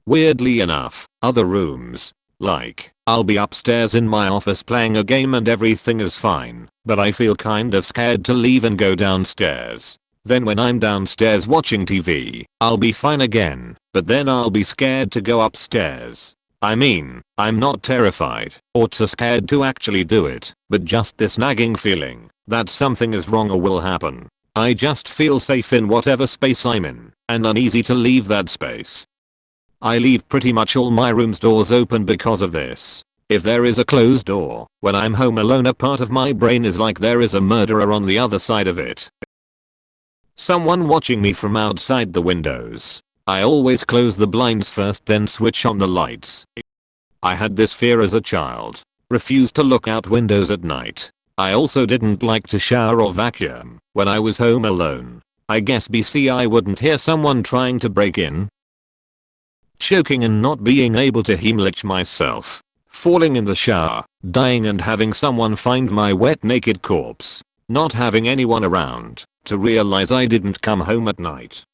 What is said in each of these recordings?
Weirdly enough, other rooms, like, I'll be upstairs in my office playing a game and everything is fine, but I feel kind of scared to leave and go downstairs. Then when I'm downstairs watching TV, I'll be fine again, but then I'll be scared to go upstairs. I mean, I'm not terrified or too scared to actually do it, but just this nagging feeling that something is wrong or will happen. I just feel safe in whatever space I'm in and uneasy to leave that space. I leave pretty much all my room's doors open because of this. If there is a closed door, when I'm home alone, a part of my brain is like there is a murderer on the other side of it. Someone watching me from outside the windows. I always close the blinds first then switch on the lights. I had this fear as a child. Refused to look out windows at night. I also didn't like to shower or vacuum when I was home alone. I guess BC I wouldn't hear someone trying to break in. Choking and not being able to heimlich myself. Falling in the shower, dying and having someone find my wet naked corpse. Not having anyone around to realize I didn't come home at night.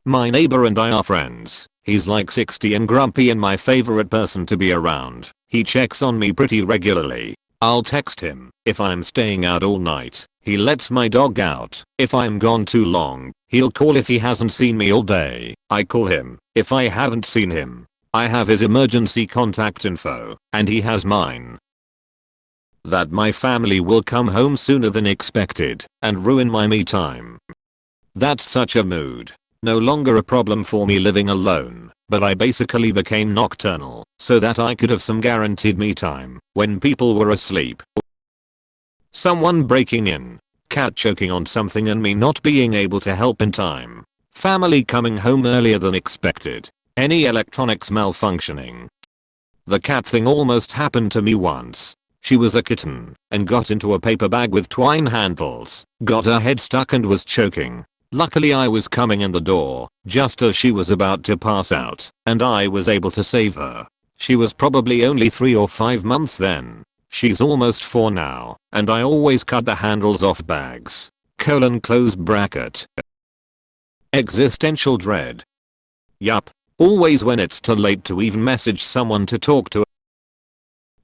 My neighbor and I are friends. He's like 60 and grumpy and my favorite person to be around. He checks on me pretty regularly. I'll text him if I'm staying out all night. He lets my dog out if I'm gone too long. He'll call if he hasn't seen me all day. I call him if I haven't seen him. I have his emergency contact info and he has mine. That my family will come home sooner than expected and ruin my me time. That's such a mood. No longer a problem for me living alone, but I basically became nocturnal so that I could have some guaranteed me time when people were asleep. Someone breaking in, cat choking on something and me not being able to help in time. Family coming home earlier than expected. Any electronics malfunctioning. The cat thing almost happened to me once. She was a kitten and got into a paper bag with twine handles, got her head stuck and was choking. Luckily I was coming in the door just as she was about to pass out and I was able to save her. She was probably only 3 or 5 months then. She's almost 4 now and I always cut the handles off bags. Close bracket. Existential dread. Yup. Always when it's too late to even message someone to talk to.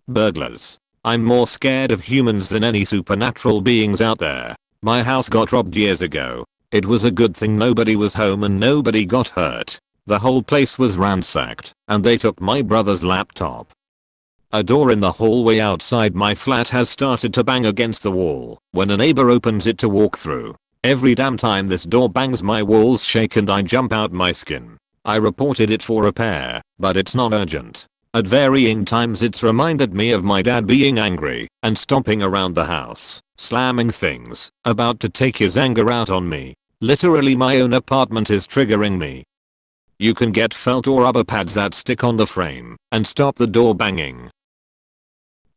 Burglars. I'm more scared of humans than any supernatural beings out there. My house got robbed years ago. It was a good thing nobody was home and nobody got hurt. The whole place was ransacked and they took my brother's laptop. A door in the hallway outside my flat has started to bang against the wall when a neighbor opens it to walk through. Every damn time this door bangs my walls shake and I jump out my skin. I reported it for repair, but it's not urgent. At varying times it's reminded me of my dad being angry and stomping around the house, slamming things, about to take his anger out on me. Literally my own apartment is triggering me. You can get felt or rubber pads that stick on the frame and stop the door banging.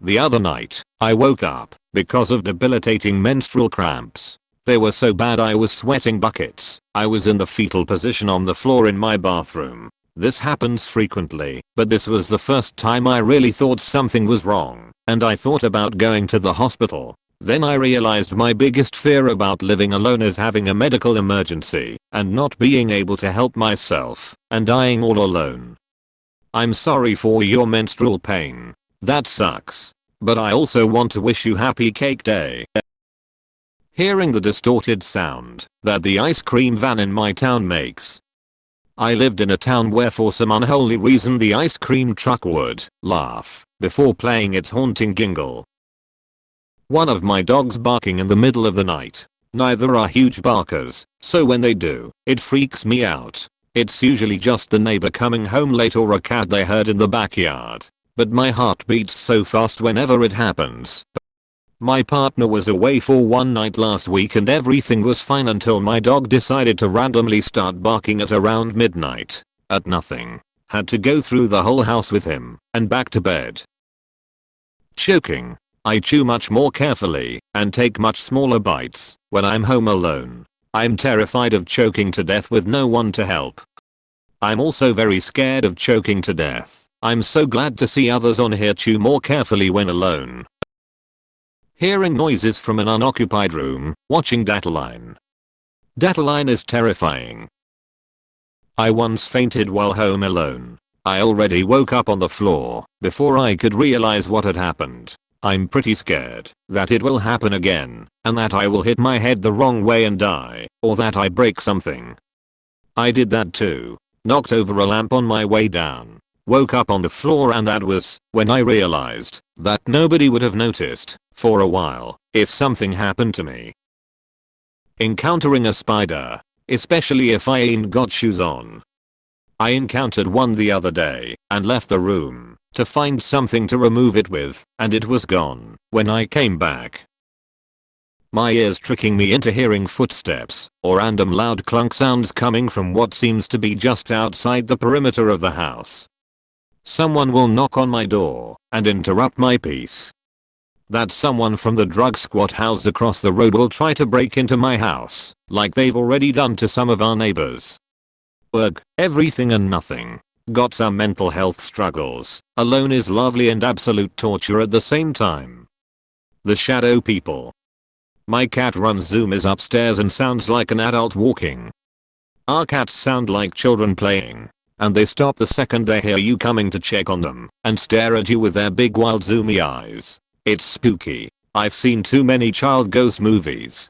The other night, I woke up because of debilitating menstrual cramps. They were so bad I was sweating buckets. I was in the fetal position on the floor in my bathroom. This happens frequently, but this was the first time I really thought something was wrong, and I thought about going to the hospital. Then I realized my biggest fear about living alone is having a medical emergency and not being able to help myself and dying all alone. I'm sorry for your menstrual pain. That sucks. But I also want to wish you happy cake day. Hearing the distorted sound that the ice cream van in my town makes. I lived in a town where for some unholy reason the ice cream truck would laugh before playing its haunting jingle. One of my dogs barking in the middle of the night. Neither are huge barkers, so when they do, it freaks me out. It's usually just the neighbor coming home late or a cat they heard in the backyard. But my heart beats so fast whenever it happens. My partner was away for one night last week and everything was fine until my dog decided to randomly start barking at around midnight. At nothing. Had to go through the whole house with him and back to bed. Choking. I chew much more carefully and take much smaller bites when I'm home alone. I'm terrified of choking to death with no one to help. I'm also very scared of choking to death. I'm so glad to see others on here chew more carefully when alone. Hearing noises from an unoccupied room, watching Dateline. Dateline is terrifying. I once fainted while home alone. I already woke up on the floor before I could realize what had happened. I'm pretty scared that it will happen again and that I will hit my head the wrong way and die, or that I break something. I did that too. Knocked over a lamp on my way down. Woke up on the floor, and that was when I realized that nobody would have noticed for a while if something happened to me. Encountering a spider, especially if I ain't got shoes on. I encountered one the other day and left the room to find something to remove it with, and it was gone when I came back. My ears tricking me into hearing footsteps or random loud clunk sounds coming from what seems to be just outside the perimeter of the house. Someone will knock on my door and interrupt my peace. That someone from the drug squad house across the road will try to break into my house, like they've already done to some of our neighbors. Ugh, everything and nothing. Got some mental health struggles. Alone is lovely and absolute torture at the same time. The shadow people. My cat runs Zoom is upstairs and sounds like an adult walking. Our cats sound like children playing, and they stop the second they hear you coming to check on them and stare at you with their big wild zoomy eyes. It's spooky. I've seen too many child ghost movies.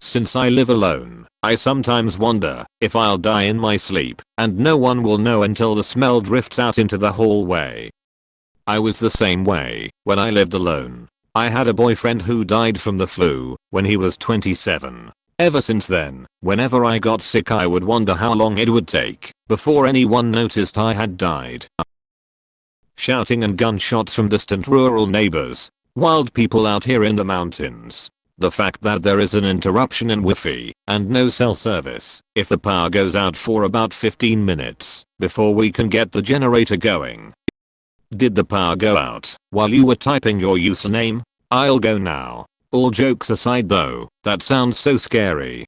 Since I live alone, I sometimes wonder if I'll die in my sleep and no one will know until the smell drifts out into the hallway. I was the same way when I lived alone. I had a boyfriend who died from the flu when he was 27. Ever since then, whenever I got sick I would wonder how long it would take before anyone noticed I had died. Shouting and gunshots from distant rural neighbors. Wild people out here in the mountains. The fact that there is an interruption in Wi-Fi and no cell service if the power goes out for about 15 minutes before we can get the generator going. Did the power go out while you were typing your username? I'll go now. All jokes aside though, that sounds so scary.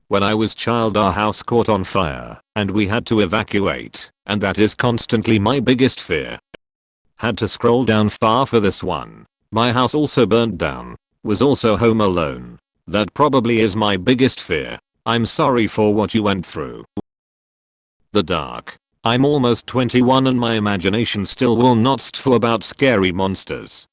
When I was child our house caught on fire and we had to evacuate, and that is constantly my biggest fear. Had to scroll down far for this one. My house also burned down. Was also home alone. That probably is my biggest fear. I'm sorry for what you went through. The dark. I'm almost 21 and my imagination still will not stop about scary monsters.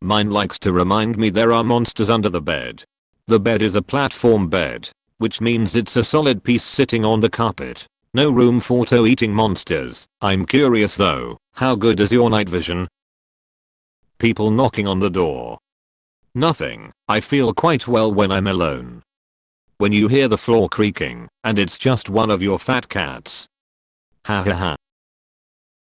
Mine likes to remind me there are monsters under the bed. The bed is a platform bed, which means it's a solid piece sitting on the carpet. No room for toe-eating monsters. I'm curious though, how good is your night vision? People knocking on the door. Nothing. I feel quite well when I'm alone. When you hear the floor creaking and it's just one of your fat cats. Ha ha ha.